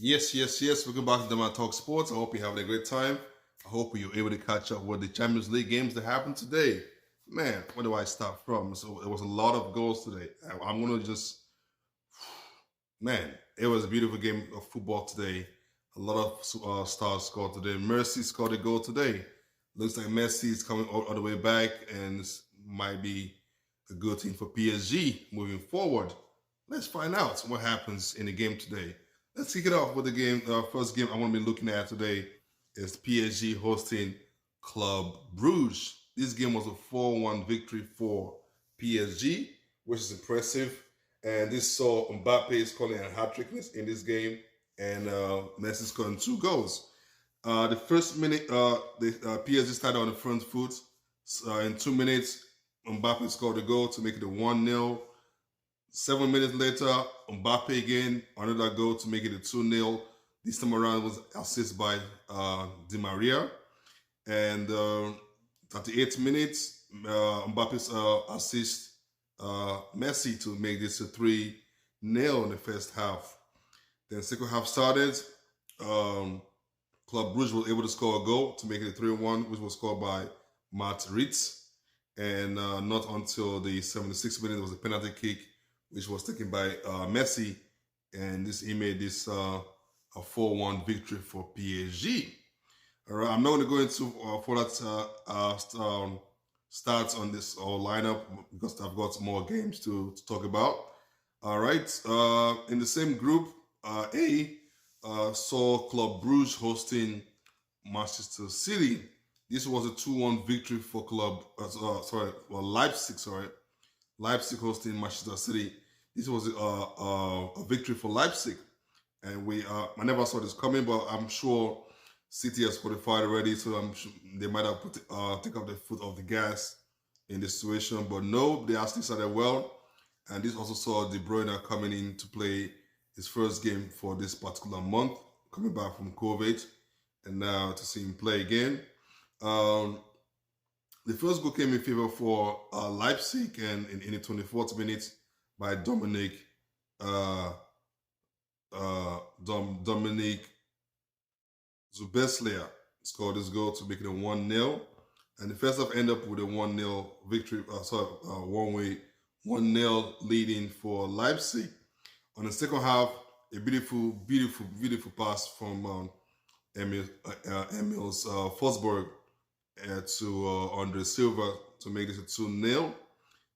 Yes. Welcome back to Demand Talk Sports. I hope you're having a great time. I hope you're able to catch up with the Champions League games that happened today. Man, where do I start from? So there was a lot of goals today. I'm going to just, man, it was a beautiful game of football today. A lot of stars scored today. Messi scored a goal today. Looks like Messi is coming all the way back, and this might be a good thing for PSG moving forward. Let's find out what happens in the game today. Let's kick it off with the game. First game I'm going to be looking at today is PSG hosting Club Bruges. This game was a 4-1 victory for PSG, which is impressive. And this saw Mbappe scoring a hat-trick in this game, and Messi scoring 2 goals. The first minute, the PSG started on the front foot. In 2 minutes, Mbappe scored a goal to make it a 1-0. 7 minutes later, Mbappe again, another goal to make it a 2-0. This time around was assisted by Di Maria. And 38 minutes, Mbappe's assist Messi to make this a 3-0 in the first half. Then second half started. Club Brugge was able to score a goal to make it a 3-1, which was scored by Madrid. And not until the 76th minute was a penalty kick, which was taken by Messi. And he made this a 4-1 victory for PSG. All right, I'm not going to go into further stats on this lineup because I've got more games to talk about. All right, in the same group, A saw Club Brugge hosting Manchester City. This was a 2-1 victory for Leipzig. Leipzig hosting Manchester City. This was a victory for Leipzig, and I never saw this coming, but I'm sure City has qualified already, so I'm sure they might have take up the foot off the gas in this situation. But no, they actually started well, and this also saw De Bruyne coming in to play his first game for this particular month, coming back from COVID, and now to see him play again. The first goal came in favor for Leipzig, and in the 24th minute by Dominic Zubeslia scored this goal to make it a 1-0. And the first half ended up with a 1-0 victory, 1-0 leading for Leipzig. On the second half, a beautiful pass from Emil Forsberg to Andre Silva to make this a 2-0.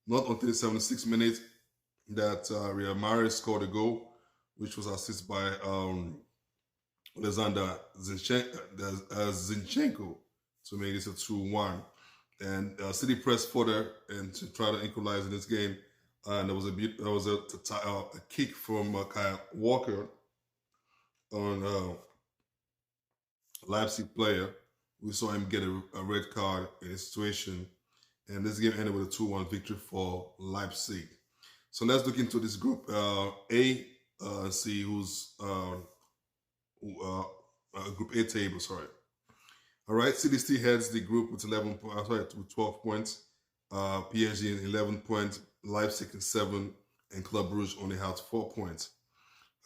Not until the 76th minute that Real Mahrez scored a goal, which was assisted by Alexander Zinchenko to make this a 2-1. And City pressed further and to try to equalize in this game. And there was a kick from Kyle Walker on Leipzig player. We saw him get a red card in a situation. And this game ended with a 2-1 victory for Leipzig. So let's look into this group A, see who's Group A table, sorry. All right, City still heads the group with 12 points. PSG in 11 points, Leipzig in 7, and Club Brugge only has 4 points.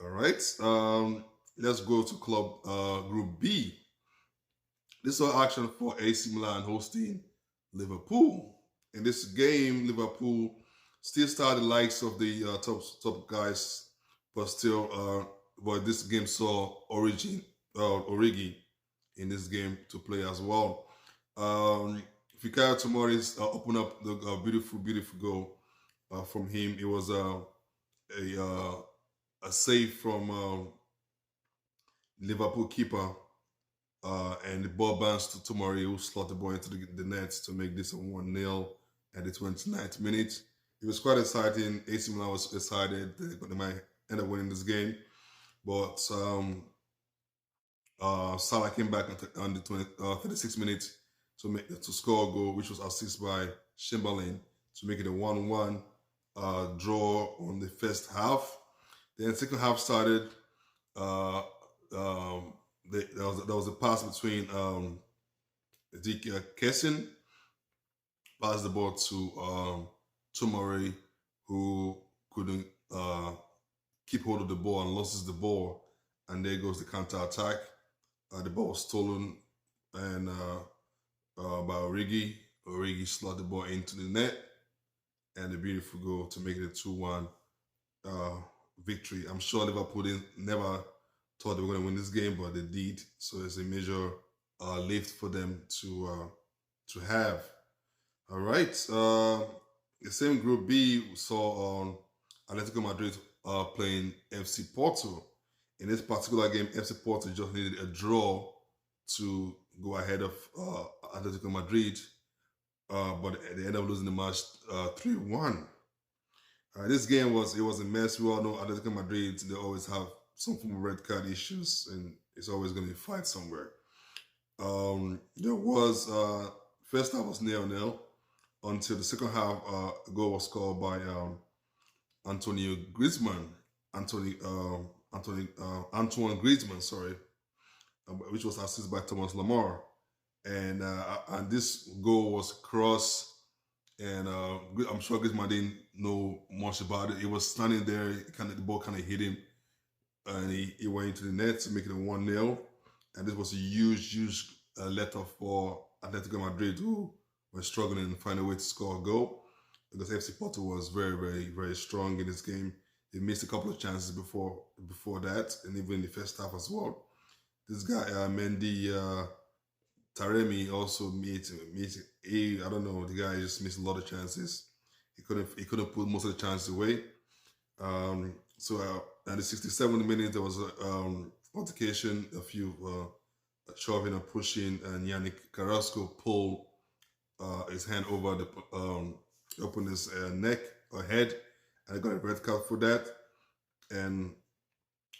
All right, let's go to Group B. This saw action for AC Milan hosting Liverpool. In this game, Liverpool still started the likes of the top guys, but still, but this game saw Origi in this game to play as well. Fikayo Tomori's opened up the beautiful goal from him. It was a save from Liverpool keeper, and the ball bounced to Tomori, who slotted the ball into the net to make this a 1-0 at the 29th minute. It was quite exciting. AC Milan was excited they might end up winning this game, but Salah came back on the 36 minutes to score a goal, which was assisted by Chamberlain to make it a 1-1 draw on the first half. Then the second half started. There was a pass between Ezekiel Kessin, passed the ball to Tomori, who couldn't keep hold of the ball and loses the ball. and there goes the counter attack. The ball was stolen and by Origi. Origi slotted the ball into the net, and a beautiful goal to make it a 2-1 uh, victory. I'm sure Liverpool never thought they were going to win this game, but they did. So it's a major lift for them to have. All right. The same Group B we saw Atletico Madrid playing FC Porto. In this particular game, FC Porto just needed a draw to go ahead of Atletico Madrid, but they ended up losing the match 3-1. This game was a mess. We all know Atletico Madrid, they always have some form of red card issues, and it's always going to be fight somewhere. There was first half was 0-0 until the second half. A goal was scored by Antonio Griezmann, Antoine Griezmann, sorry, which was assisted by Thomas Lamar, and this goal was cross. And I'm sure Griezmann didn't know much about it. He was standing there, the ball kind of hit him, and he went into the net to make it a 1-0. And this was a huge letter for Atletico Madrid, who were struggling to find a way to score a goal, because FC Porto was very strong in this game. They missed a couple of chances before that, and even in the first half as well. This guy Mendy Taremi also I don't know, the guy just missed a lot of chances. He couldn't put most of the chances away. So at the 67th minute, there was an altercation, a few shoving and pushing, and Yannick Carrasco pulled his hand over the opponent's neck or head, and I got a red card for that. And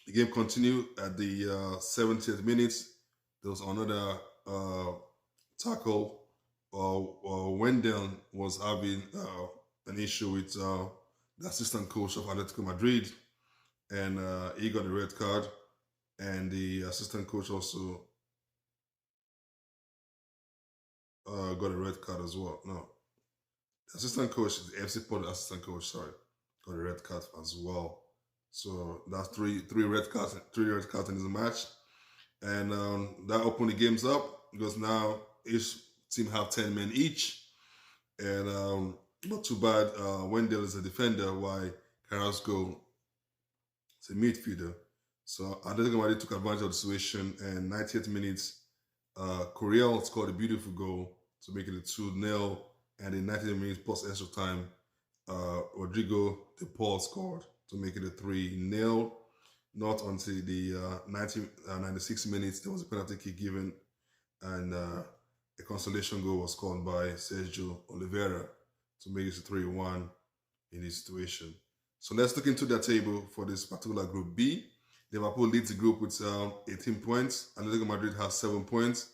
the game continued at the 70th minute. There was another tackle. Wendell was having an issue with the assistant coach of Atletico Madrid, and he got a red card, and the assistant coach also got a red card as well. No, the assistant coach, the FC Porto assistant coach, sorry, got a red card as well. So that's three red cards in this match, and that opened the games up, because now each team have 10 men each, and not too bad. Wendell is a defender, while Carrasco is a midfielder. So Atletico Madrid took advantage of the situation, and 90th minutes, Coriel scored a beautiful goal to make it a 2-0, and in 90th minutes plus extra time, Rodrigo De Paul scored to make it a 3-0. Not until the 96 minutes, there was a penalty kick given, and a consolation goal was scored by Sergio Oliveira to make it a 3-1 in this situation. So let's look into the table for this particular Group B. Liverpool leads the group with 18 points. Atletico Madrid has 7 points.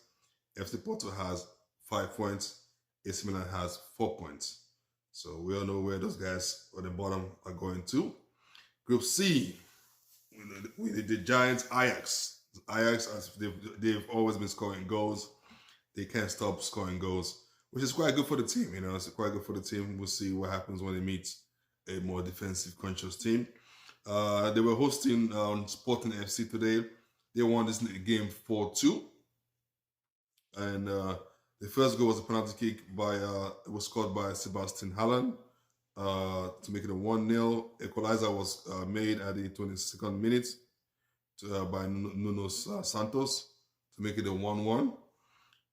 FC Porto has 5 points. AC Milan has 4 points. So we all know where those guys at the bottom are going to. Group C, with the Giants, Ajax. Ajax, as they've always been scoring goals. They can't stop scoring goals, which is quite good for the team. It's quite good for the team. We'll see what happens when they meet a more defensive conscious team. They were hosting Sporting FC today. They won this game 4-2. And the first goal was a penalty kick it was scored by Sebastian Haaland to make it a 1-0. Equalizer was made at the 22nd minute by Nuno Santos to make it a 1-1.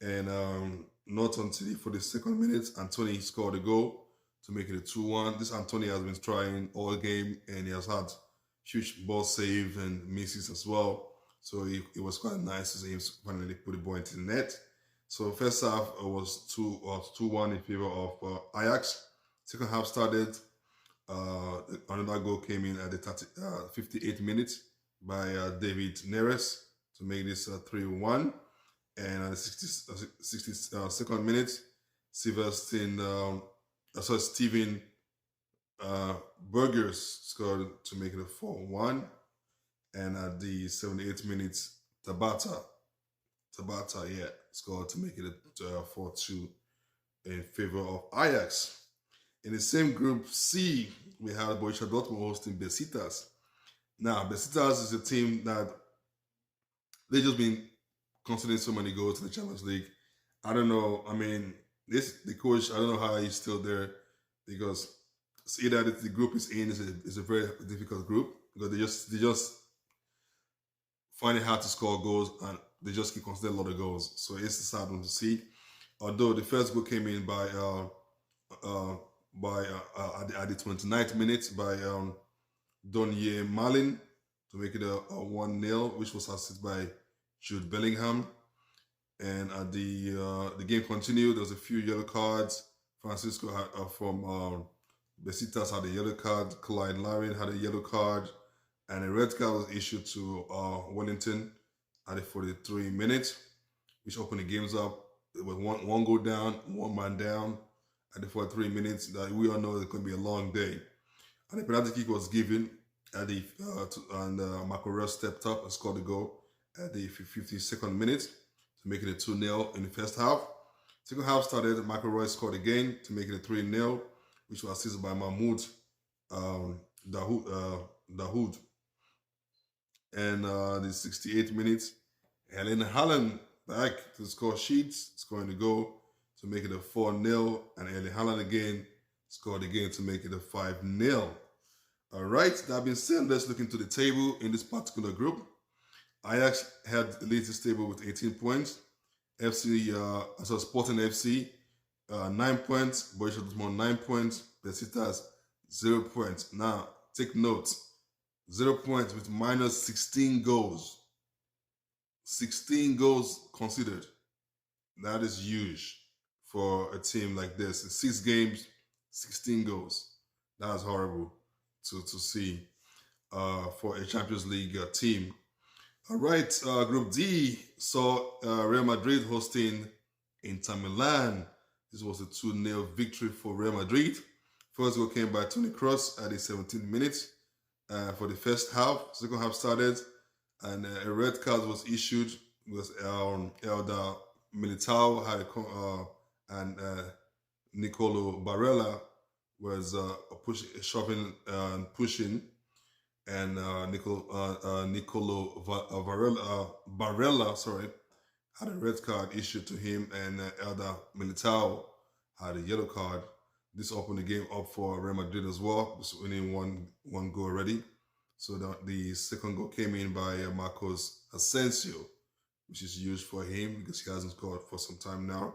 And not until the 42nd minute, Antony scored a goal to make it a 2-1. This Antony has been trying all game, and he has had huge ball save and misses as well. So it was quite nice to see him finally put the ball into the net. So first half was 2-1 in favor of Ajax. Second half started. Another goal came in at the 58th minute by David Neres to make this 3-1. And at the 62nd minute, Steven Burgers scored to make it a 4-1. And at the 78th minute, Tabata scored to make it a 4-2 in favor of Ajax. In the same Group C, we have Borussia Dortmund hosting Besiktas. Now, Besiktas is a team that They just been conceding so many goals to the Champions League. I don't know. I mean, the coach. I don't know how he's still there because see that the group is in is a very difficult group because they just find it hard to score goals and they just keep conceding a lot of goals. So it's a sad one to see. Although the first goal came in uh, at the 29th minute by Donye Malin to make it a 1-0, which was assisted by Jude Bellingham. And the game continued. There was a few yellow cards. Francisco had, from Besitas had a yellow card. Clyde Larin had a yellow card. And a red card was issued to Wellington at the 43 minutes, which opened the games up. It was one goal down, one man down at the 43 minutes. That we all know it's going to be a long day. And the penalty kick was given at the and Marco Reus stepped up and scored the goal at the 52nd minute to make it a 2-0 in the first half. Second half started, Marco Reus scored again to make it a 3-0, which was assisted by Mahmoud Dahoud. And the 68th minutes, Helen Haaland back to the score sheets, scoring the goal to make it a 4-0, and Erling Haaland again scored again to make it a 5-0. All right, that being said, let's look into the table in this particular group. Ajax had the latest table with 18 points. Sporting FC, 9 points. Borussia Dortmund, 9 points. Besiktas, 0 points. Now, take note, 0 points with minus 16 goals. 16 goals considered. That is huge for a team like this. In 6 games, 16 goals. That is horrible to see for a Champions League team. All right, Group D saw Real Madrid hosting Inter Milan. This was a 2-0 victory for Real Madrid. First goal came by Toni Kroos at the 17th minute for the first half. Second half started, and a red card was issued because Elder Militao had and Nicolo Barella was pushing, and Nicolo Barella, had a red card issued to him, and Elder Militao had a yellow card. This opened the game up for Real Madrid as well, just winning one goal already. So the second goal came in by Marcos Asensio, which is huge for him because he hasn't scored for some time now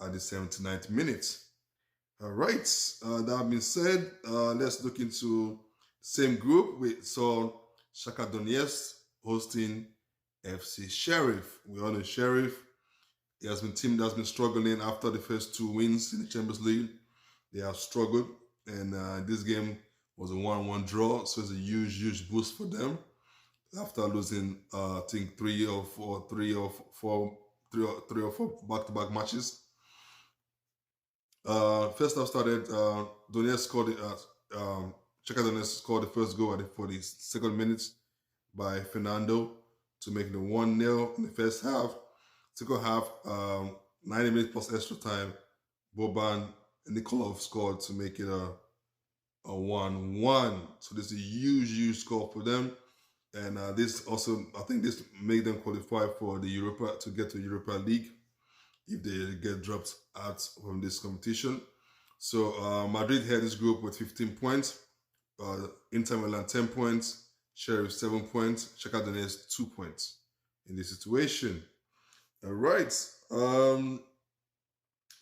at the 79th minute. All right, that being said, let's look into same group. We saw Shakhtar Donetsk hosting FC Sheriff. We all know Sheriff. It has been a team that's been struggling after the first 2 wins in the Champions League. They have struggled, and this game was a 1-1 draw, so it's a huge boost for them after losing, I think, 3 or 4 back-to-back matches. First half started. Donetsk scored. Shakhtar Donetsk scored the first goal at the 42nd minute by Fernando to make it a 1-0 in the first half. Second half, 90 minutes plus extra time, Boban Nikolov scored to make it a 1-1. So this is a huge score for them. And this also, I think this made them qualify for the to get to Europa League if they get dropped out from this competition. So Madrid had this group with 15 points. Inter Milan 10 points, Sheriff 7 points, Shakhtar Donetsk 2 points in this situation. All right,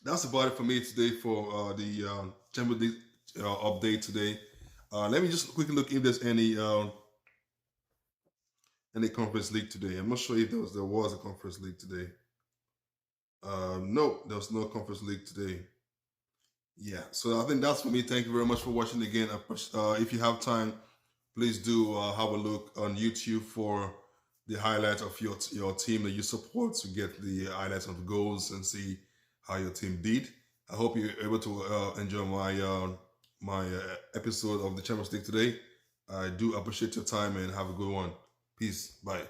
that's about it for me today for the Champions League update today. Let me just quickly look if there's any Conference League today. I'm not sure if there was a Conference League today. No, there was no Conference League today. Yeah, so I think that's for me. Thank you very much for watching again. If you have time, please do have a look on YouTube for the highlights of your team that you support to get the highlights of the goals and see how your team did. I hope you're able to enjoy my episode of the Champions League today. I do appreciate your time and have a good one. Peace. Bye.